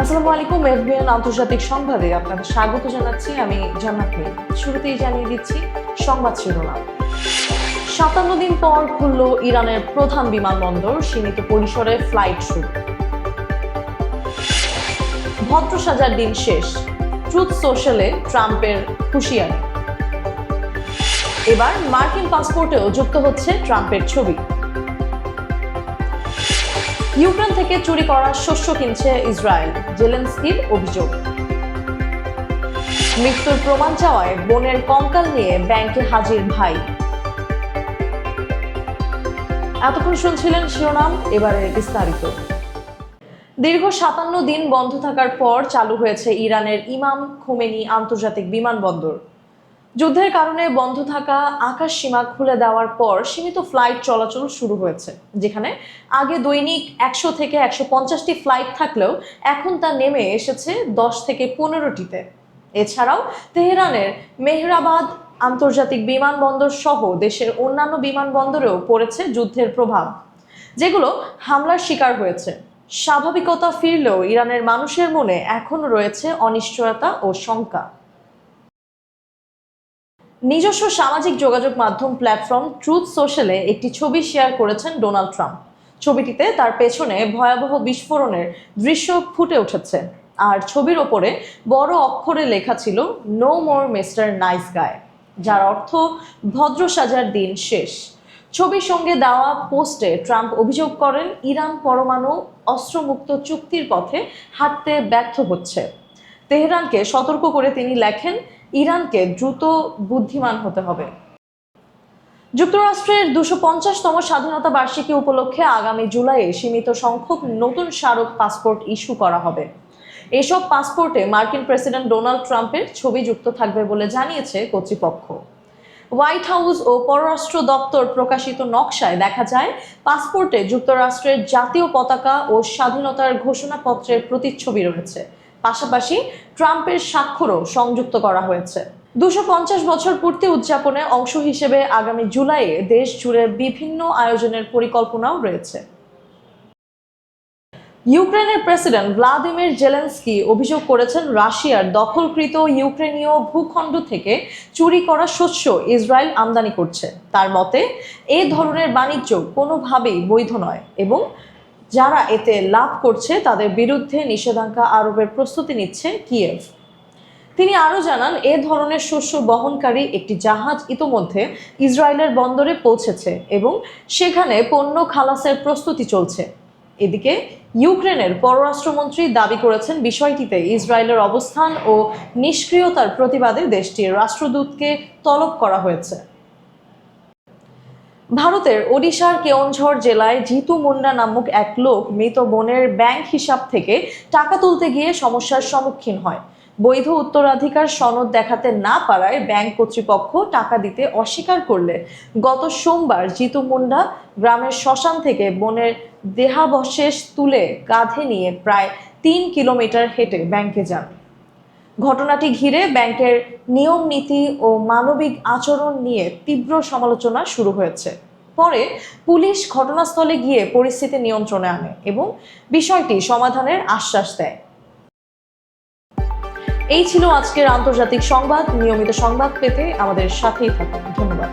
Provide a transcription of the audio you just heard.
আসসালামু আলাইকুম। এফবিএন আন্তর্জাতিক সংবাদে আপনাদের স্বাগত জানাচ্ছি। আমি জান্নাত মীর। শুরুতেই জানিয়ে দিচ্ছি সংবাদ শিরোনাম। ৫৭ দিন পর খুলল ইরানের প্রধান বিমানবন্দর, সীমিত পরিসরে ফ্লাইট শুরু। ভদ্র সাজার দিন শেষ, ট্রুথ সোশ্যালে ট্রাম্পের হুঁশিয়ারি। এবার মার্কিন পাসপোর্টেও যুক্ত হচ্ছে ট্রাম্পের ছবি। ইউক্রেন থেকে চুরি করা শস্য কিনছে ইসরায়েল, জেলেনস্কির অভিযোগ। মৃত্যুর প্রমাণ চাওয়ায় বোনের কঙ্কাল নিয়ে ব্যাংকে হাজির ভাই। এতক্ষণ শুনছিলেন শিরোনাম, এবারে বিস্তারিত। দীর্ঘ ৫৭ দিন বন্ধ থাকার পর চালু হয়েছে ইরানের ইমাম খোমেনি আন্তর্জাতিক বিমানবন্দর। যুদ্ধের কারণে বন্ধ থাকা আকাশ সীমা খুলে দেওয়ার পর সীমিত ফ্লাইট চলাচল শুরু হয়েছে, যেখানে আগে দৈনিক ১০০ থেকে ১৫০টি ফ্লাইট থাকলেও এখন তা নেমে এসেছে ১০ থেকে ১৫টিতে। এছাড়াও তেহরানের মেহরাবাদ আন্তর্জাতিক বিমানবন্দর সহ দেশের অন্যান্য বিমানবন্দরেও পড়েছে যুদ্ধের প্রভাব, যেগুলো হামলার শিকার হয়েছে। স্বাভাবিকতা ফিরলেও ইরানের মানুষের মনে এখনো রয়েছে অনিশ্চয়তা ও শঙ্কা। নিজস্ব সামাজিক যোগাযোগ মাধ্যম প্ল্যাটফর্ম ট্রুথ সোশ্যালে একটি ছবি শেয়ার করেছেন ডোনাল্ড ট্রাম্প। ছবিটিতে তার পেছনে ভয়াবহ বিস্ফোরণের দৃশ্য ফুটে উঠেছে, আর ছবির ওপরে বড় অক্ষরে লেখা ছিল নো মোর মিস্টার নাইস গায়, যার অর্থ ভদ্র সাজার দিন শেষ। ছবির সঙ্গে দেওয়া পোস্টে ট্রাম্প অভিযোগ করেন ইরান পরমাণু অস্ত্রমুক্ত চুক্তির পথে হাঁটতে ব্যর্থ হচ্ছে। তেহরানকে সতর্ক করে তিনি লেখেন, ইরানকে দ্রুত বুদ্ধিমান হতে হবে। যুক্তরাষ্ট্রের ২৫০তম স্বাধীনতা বার্ষিকী উপলক্ষে আগামী জুলাইয়ে সীমিত সংখ্যক নতুন স্মারক পাসপোর্ট ইস্যু করা হবে। এসব পাসপোর্টে মার্কিন প্রেসিডেন্ট ডোনাল্ড ট্রাম্পের ছবি যুক্ত থাকবে বলে জানিয়েছে কর্তৃপক্ষ। হোয়াইট হাউস ও পররাষ্ট্র দপ্তর প্রকাশিত নকশায় দেখা যায়, পাসপোর্টে যুক্তরাষ্ট্রের জাতীয় পতাকা ও স্বাধীনতার ঘোষণাপত্রের প্রতিচ্ছবি রয়েছে। পাশাপাশি ট্রাম্পের স্বাক্ষরও সংযুক্ত করা হয়েছে। ২৫০ বছর পূর্তি উদযাপনে অংশ হিসেবে আগামী জুলাইয়ে দেশ জুড়ে বিভিন্ন আয়োজনের পরিকল্পনাও রয়েছে। ইউক্রেনের প্রেসিডেন্ট ভ্লাদিমির জেলেনস্কি অভিযোগ করেছেন, রাশিয়ার দখলকৃত ইউক্রেনীয় ভূখণ্ড থেকে চুরি করা শস্য ইসরায়েল আমদানি করছে। তার মতে, এ ধরনের বাণিজ্য কোনোভাবেই বৈধ নয় এবং যারা এতে লাভ করছে তাদের বিরুদ্ধে নিষেধাজ্ঞা আরোপের প্রস্তুতি নিচ্ছে কিয়েভ। তিনি আরও জানান, এ ধরনের শস্য বহনকারী একটি জাহাজ ইতোমধ্যে ইসরায়েলের বন্দরে পৌঁছেছে এবং সেখানে পণ্য খালাসের প্রস্তুতি চলছে। এদিকে ইউক্রেনের পররাষ্ট্রমন্ত্রী দাবি করেছেন, বিষয়টিতে ইসরায়েলের অবস্থান ও নিষ্ক্রিয়তার প্রতিবাদে দেশটির রাষ্ট্রদূতকে তলব করা হয়েছে। ভারতের ওড়িশার কেওনঝড় জেলায় জিতু মুন্ডা নামক এক লোক মৃত বোনের ব্যাংক হিসাব থেকে টাকা তুলতে গিয়ে সমস্যার সম্মুখীন হয়। বৈধ উত্তরাধিকার সনদ দেখাতে না পারায় ব্যাংক কর্তৃপক্ষ টাকা দিতে অস্বীকার করলে গত সোমবার জিতু মুন্ডা গ্রামের শ্মশান থেকে বোনের দেহাবশেষ তুলে কাঁধে নিয়ে প্রায় ৩ কিলোমিটার হেঁটে ব্যাংকে যান। ঘটনাটি ঘিরে ব্যাংকের নিয়ম নীতি ও মানবিক আচরণ নিয়ে তীব্র সমালোচনা শুরু হয়েছে। পরে পুলিশ ঘটনাস্থলে গিয়ে পরিস্থিতি নিয়ন্ত্রণে আনে এবং বিষয়টি সমাধানের আশ্বাস দেয়। এই ছিল আজকের আন্তর্জাতিক সংবাদ। নিয়মিত সংবাদ পেতে আমাদের সাথেই থাকুন। ধন্যবাদ।